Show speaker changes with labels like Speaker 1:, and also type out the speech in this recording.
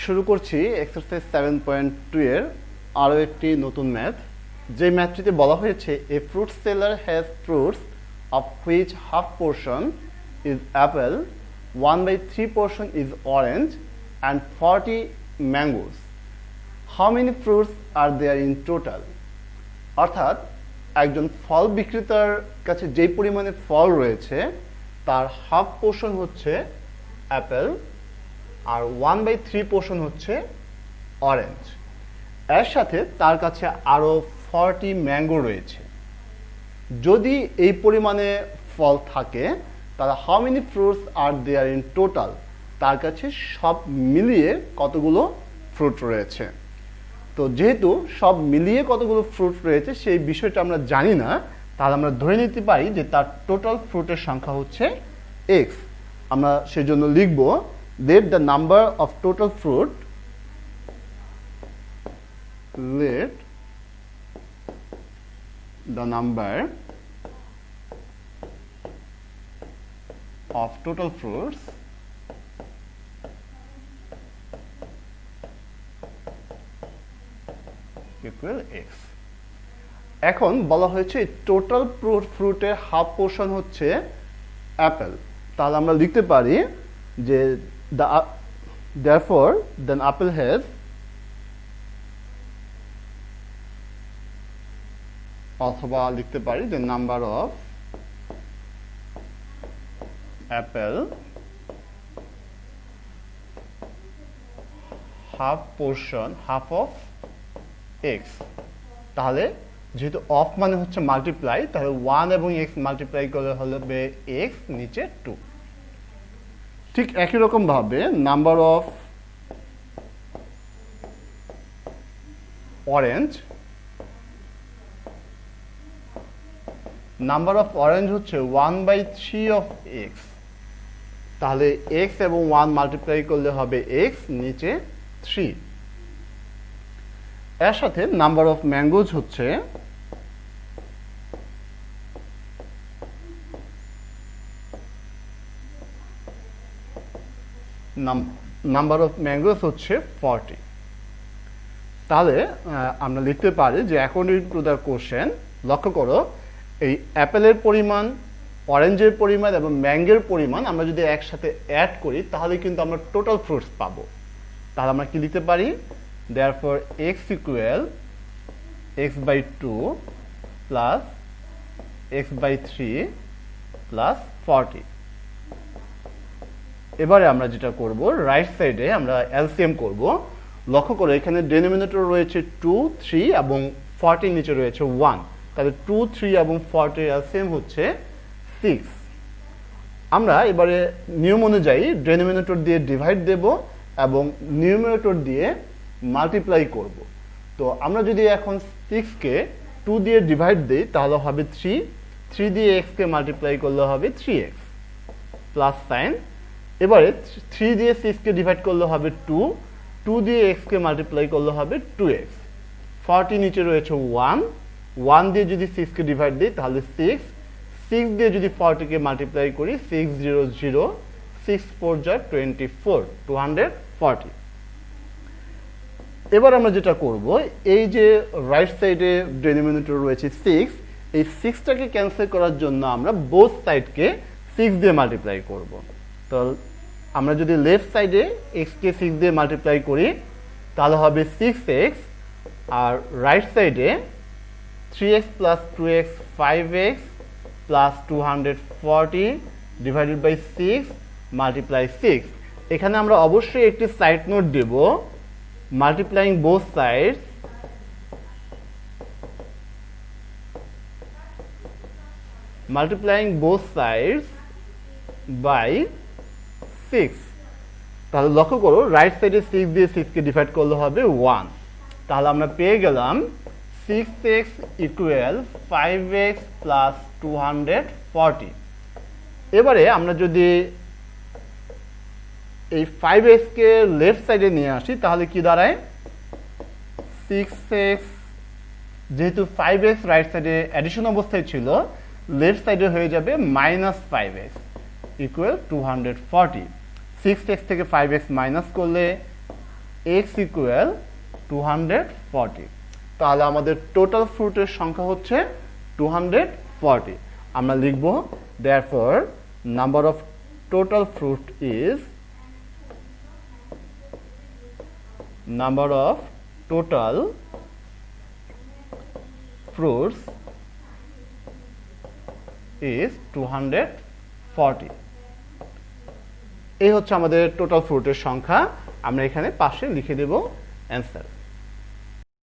Speaker 1: শুরু করছি এক্সারসাইজ 7.2 এর আরও একটি নতুন ম্যাথ। যে ম্যাথটিতে বলা হয়েছে এ fruit seller has fruits of which half portion is Apple, 1/3 portion is orange and 40 mangoes. How many fruits are there in total? অর্থাৎ একজন ফল বিক্রেতার কাছে যেই পরিমাণে ফল রয়েছে তার হাফ পোর্শন হচ্ছে অ্যাপেল আর 1/3 পোর্শন হচ্ছে অরেঞ্জ। এর সাথে তার কাছে আরও 40 ম্যাঙ্গো রয়েছে। যদি এই পরিমাণে ফল থাকে তাহলে how many fruits are there in total, তার কাছে সব মিলিয়ে কতগুলো ফ্রুট রয়েছে। তো যেহেতু সব মিলিয়ে কতগুলো ফ্রুট রয়েছে সেই বিষয়টা আমরা জানি না, তাহলে আমরা ধরে নিতে পারি যে তার টোটাল ফ্রুটের সংখ্যা হচ্ছে এক্স। আমরা সেজন্য লিখব let the number of total fruit let the number of total fruits equal x। এখন বলা হয়েছে টোটাল ফ্রুটের হাফ পোর্শন হচ্ছে অ্যাপেল, তাহলে আমরা লিখতে পারি যে therefore then apple has অথবা লিখতে পারি the number of apple half portion half of x। তাহলে যেহেতু অফ মানে হচ্ছে মাল্টিপ্লাই, তাহলে 1 এবং x মাল্টিপ্লাই করলে হবে x নিচে 2। ঠিক একই রকম ভাবে নাম্বার অফ অরেঞ্জ হচ্ছে 1/3 অফ এক্স, তাহলে x এবং 1 মাল্টিপ্লাই করলে হবে x নিচে 3। এর সাথে নাম্বার অফ ম্যাঙ্গোজ হচ্ছে নাম্বার অফ ম্যাঙ্গোস হচ্ছে 40। তাহলে আমরা লিখতে পারি যে অ্যাকর্ডিং টু দ্য কোশ্চেন, লক্ষ্য করো এই অ্যাপেলের পরিমাণ, অরেঞ্জের পরিমাণ এবং ম্যাঙ্গোর পরিমাণ আমরা যদি একসাথে অ্যাড করি তাহলে কিন্তু আমরা টোটাল ফ্রুটস পাবো। তাহলে আমরা কি লিখতে পারি therefore x equal x/2 plus x/3 plus 40। এবারে আমরা যেটা করব, রাইট সাইডে আমরা এলসিএম করব। লক্ষ্য করো এখানে ডেনোমিনেটর রয়েছে 2, 3 এবং 40 নিচে রয়েছে 1, তাহলে 2, 3 এবং 40 এলসিএম হচ্ছে 6। আমরা এবারে নিয়ম অনুযায়ী ডেনোমিনেটর দিয়ে ডিভাইড দেব এবং নিউমারেটর দিয়ে মাল্টিপ্লাই করব। তো আমরা যদি এখন 6 কে 2 দিয়ে ডিভাইড দিই তাহলে হবে 3 দিয়ে x কে মাল্টিপ্লাই করলে হবে 3x প্লাস সাইন। এবারে 3 দিয়ে 6 কে ডিভাইড করলে হবে 2 দিয়ে x কে মাল্টিপ্লাই করলে হবে 2x। 40 নিচে রয়েছে 1 দিয়ে যদি 6 কে ডিভাইড দিই তাহলে 6 দিয়ে যদি 40 কে মাল্টিপ্লাই করি 6 0 0 6 4 যা 24 240। এবার আমরা যেটা করব, এই যে রাইট সাইডে ডেনোমিনেটর রয়েছে 6, এই 6টাকে ক্যান্সেল করার জন্য আমরা বোথ সাইডকে 6 দিয়ে মাল্টিপ্লাই করব। তো আমরা যদি লেফট সাইডে x কে 6 দিয়ে মাল্টিপ্লাই করি তাহলে হবে 6x, আর রাইট সাইডে 3x plus 2x 5x plus 240 divided by 6 multiply 6। এখানে আমরা অবশ্যই একটি সাইড নোট দেব, মাল্টিপ্লাইং বোথ সাইডস বাই 6। তাহলে লক্ষ্য করো রাইট সাইডে 6 দিয়ে 6 কে ডিভাইড করলে হবে 1, তাহলে আমরা পেয়ে গেলাম 6x ইকুয়াল 5x প্লাস 240। এবারে আমরা যদি এই 5x কে লেফট সাইডে নিয়ে আসি তাহলে কি দাঁড়ায় 6x, যেহেতু 5x রাইট সাইডে অ্যাডিশন অবস্থায় ছিল লেফট সাইডে হয়ে যাবে -5x ইকুয়াল 240। 6x থেকে 5x মাইনাস করলে x ইকুয়াল 240। তাহলে আমাদের টোটাল ফ্রুটের সংখ্যা হচ্ছে 240। আমরা লিখব therefore number of total fruit is number of total fruits is 240। এই হচ্ছে আমাদের টোটাল ফ্রুটের সংখ্যা। আমরা এখানে পাশে লিখে দেব অ্যান্সার।